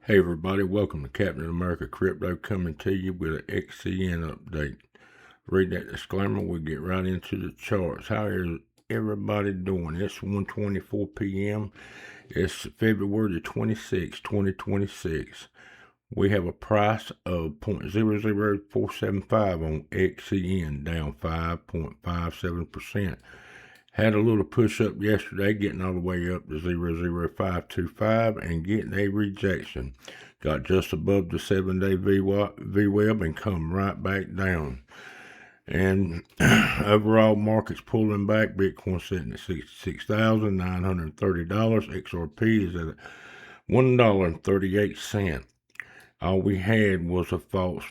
Hey everybody, welcome to Captain America Crypto, coming to you with an XCN update. Read that disclaimer, we'll get right into the charts. How is everybody doing? It's 1:24 p.m. It's February the 26th, 2026. We have a price of 0.00475 on XCN, down 5.57%. Had a little push up yesterday, getting all the way up to 0.00525 and getting a rejection. Got just above the 7-day VWAB and come right back down. And overall market's pulling back. Bitcoin sitting at $66,930. XRP is at $1.38. All we had was a false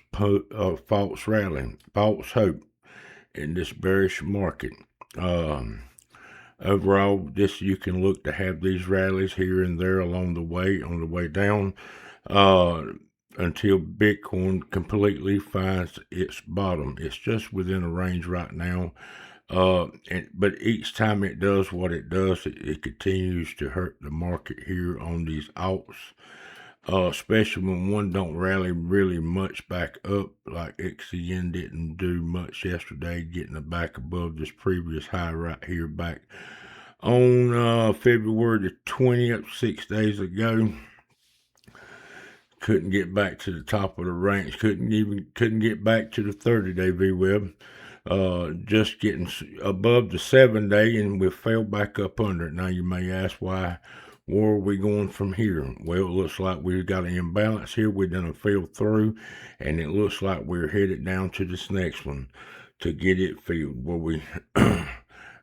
rally, false hope in this bearish market. Overall, you can look to have these rallies here and there along the way, on the way down, until Bitcoin completely finds its bottom. It's just within a range right now. But each time it does what it does, it continues to hurt the market here on these alts. Especially when one don't rally really much back up, like XCN didn't do much yesterday, getting it back above this previous high right here back on February the 20th, 6 days ago. Couldn't get back to the top of the range, couldn't get back to the 30-day VWAB. Just getting above the 7-day, and we fell back up under it. Now you may ask, where are we going from here? Well, it looks like we've got an imbalance here. We done fell through, and it looks like we're headed down to this next one to get it filled where we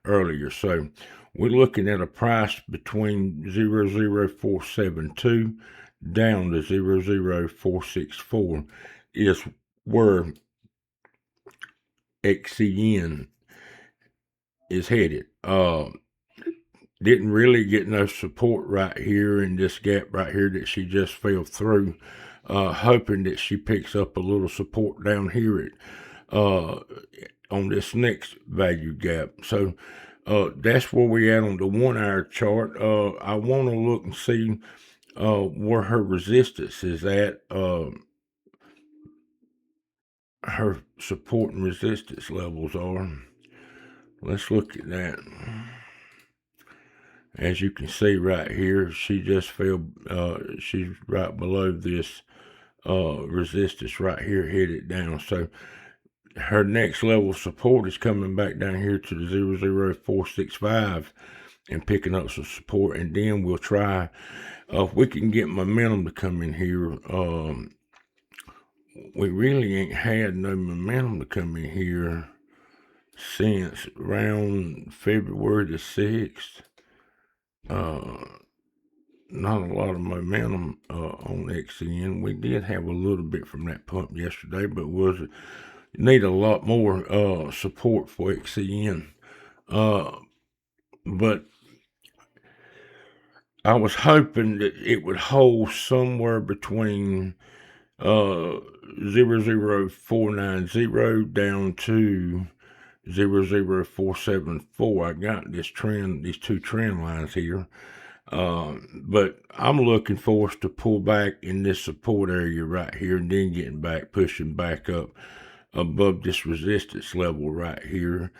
earlier. So we're looking at a price between 0.0472 down to 0.0464 is where XCN is headed. Didn't really get no support right here in this gap right here that she just fell through. Hoping that she picks up a little support down here on this next value gap. So that's where we at on the 1 hour chart. I want to look and see where her resistance is at. Her support and resistance levels are. Let's look at that. As you can see right here, she just fell, she's right below this resistance right here, headed down. So her next level of support is coming back down here to the 0.0465 and picking up some support. And then we'll try, if we can get momentum to come in here. We really ain't had no momentum to come in here since around February the 6th. Not a lot of momentum on XCN. We did have a little bit from that pump yesterday, but need a lot more support for XCN. But I was hoping that it would hold somewhere between 0.0490 down to 0.0474. I got these two trend lines here. But I'm looking for us to pull back in this support area right here, and then getting back, pushing back up above this resistance level right here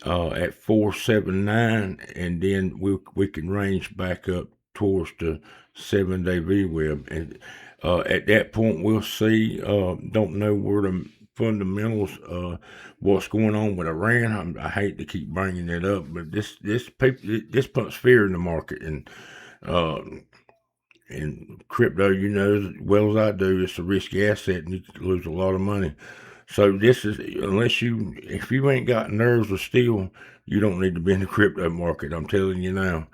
at 479, and then we can range back up towards the 7-day VWAB. And at that point, we'll see. Don't know where the fundamentals, what's going on with Iran. I hate to keep bringing it up, but this puts fear in the market, and crypto, you know as well as I do, it's a risky asset, and you can lose a lot of money. So this is, if you ain't got nerves of steel, you don't need to be in the crypto market. I'm telling you now,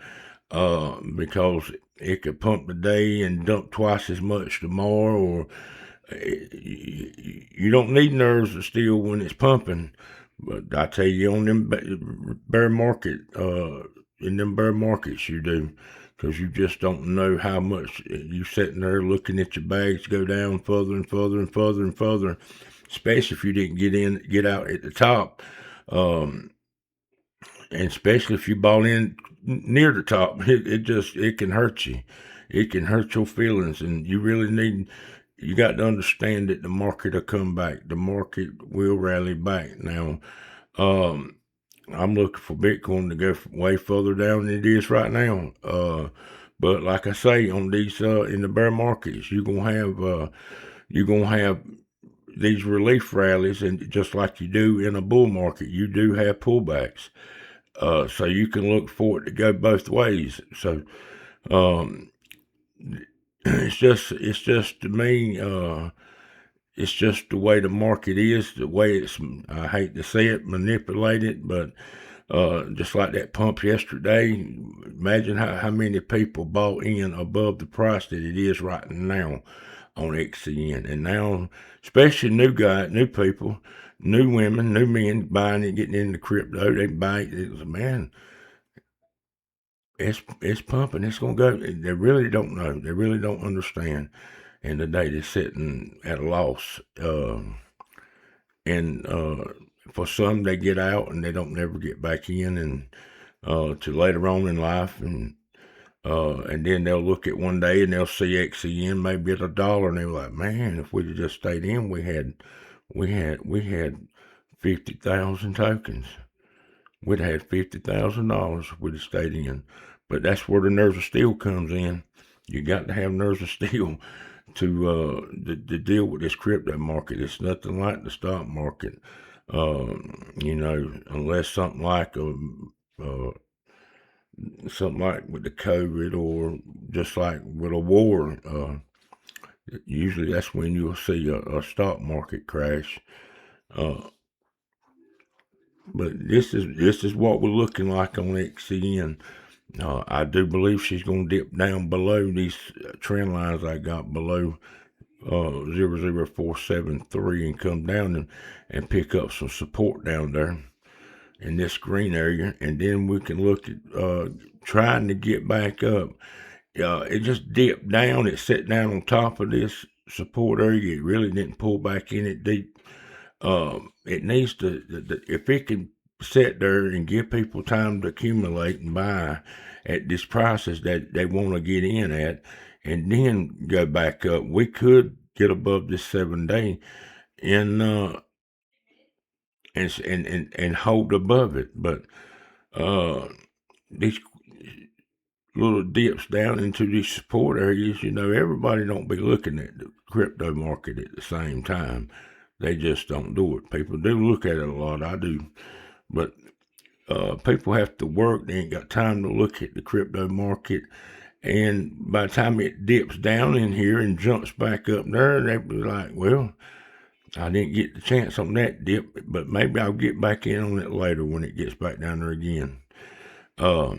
because it could pump today and dump twice as much tomorrow, or you don't need nerves of steel when it's pumping. But I tell you, on them bear market, in them bear markets, you do, because you just don't know how much you sitting there looking at your bags go down further and further and further and further. Especially if you didn't get out at the top, and especially if you bought in near the top, it can hurt you. it can hurt your feelings, and you got to understand that the market will come back. The market will rally back. Now, I'm looking for Bitcoin to go way further down than it is right now. But like I say, on these in the bear markets, you're gonna have these relief rallies, and just like you do in a bull market, you do have pullbacks. So you can look for it to go both ways. So it's just to me, it's just the way the market is, the way it's, I hate to say it, manipulated, but just like that pump yesterday, imagine how many people bought in above the price that it is right now on XCN. And now, especially new people, new women, new men buying it, getting into crypto, they buy it. Man, it's pumping. It's gonna go. They really don't know. They really don't understand. And today they're sitting at a loss. And for some, they get out and they don't never get back in, and to later on in life, and then they'll look at one day and they'll see XCN maybe at $1, and they're like, man, if we'd have just stayed in, we had 50,000 tokens. We'd have had $50,000 if we'd have stayed in. But that's where the nerves of steel comes in. You got to have nerves of steel to deal with this crypto market. It's nothing like the stock market, unless something like with the COVID, or just like with a war. Usually that's when you'll see a stock market crash. But this is what we're looking like on XCN. I do believe she's going to dip down below these trend lines I got below 00473 and come down and pick up some support down there in this green area, and then we can look at trying to get back up. It just dipped down. It sat down on top of this support area. It really didn't pull back in it deep. It needs to, if it can sit there and give people time to accumulate and buy at these prices that they want to get in at, and then go back up, we could get above this 7-day and hold above it. But these little dips down into these support areas, everybody don't be looking at the crypto market at the same time. They just don't do it. People do look at it a lot. I do. But people have to work. They ain't got time to look at the crypto market. And by the time it dips down in here and jumps back up there, they be like, well, I didn't get the chance on that dip, but maybe I'll get back in on it later when it gets back down there again. So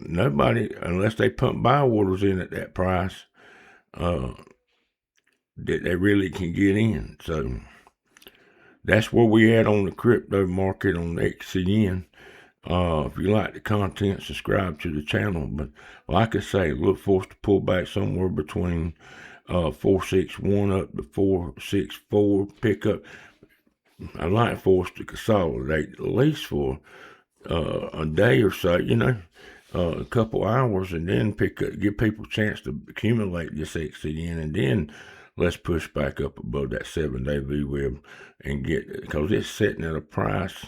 nobody, unless they pump buy orders in at that price, that they really can get in. So that's where we at on the crypto market on XCN. If you like the content, subscribe to the channel. But like I say, look for us to pull back somewhere between 461 up to 464. Pick up. I like for us to consolidate at least for a day or so, a couple hours, and then give people a chance to accumulate this XCN, and then let's push back up above that 7-day VWAB and because it's sitting at a price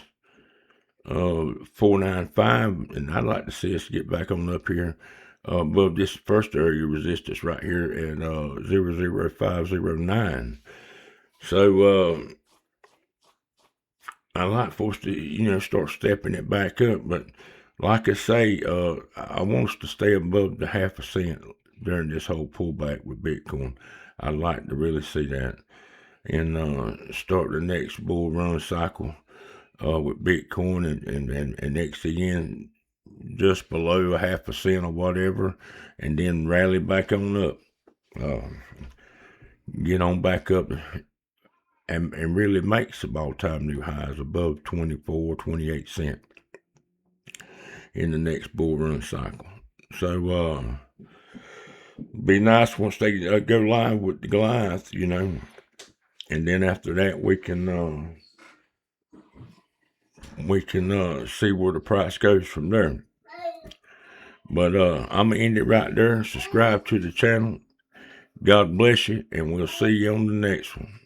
of 495, and I'd like to see us get back on up here above this first area of resistance right here at 00509. So I like for us to start stepping it back up. But like I say, I want us to stay above the 0.5 cent during this whole pullback with Bitcoin. I'd like to really see that, and start the next bull run cycle with Bitcoin and XCN just below 0.5 cent or whatever, and then rally back on up, get on back up, and really make some all-time new highs above 28 cents in the next bull run cycle. So be nice once they go live with the Goliath, and then after that we can see where the price goes from there. But I'm going to end it right there. Subscribe to the channel. God bless you, and we'll see you on the next one.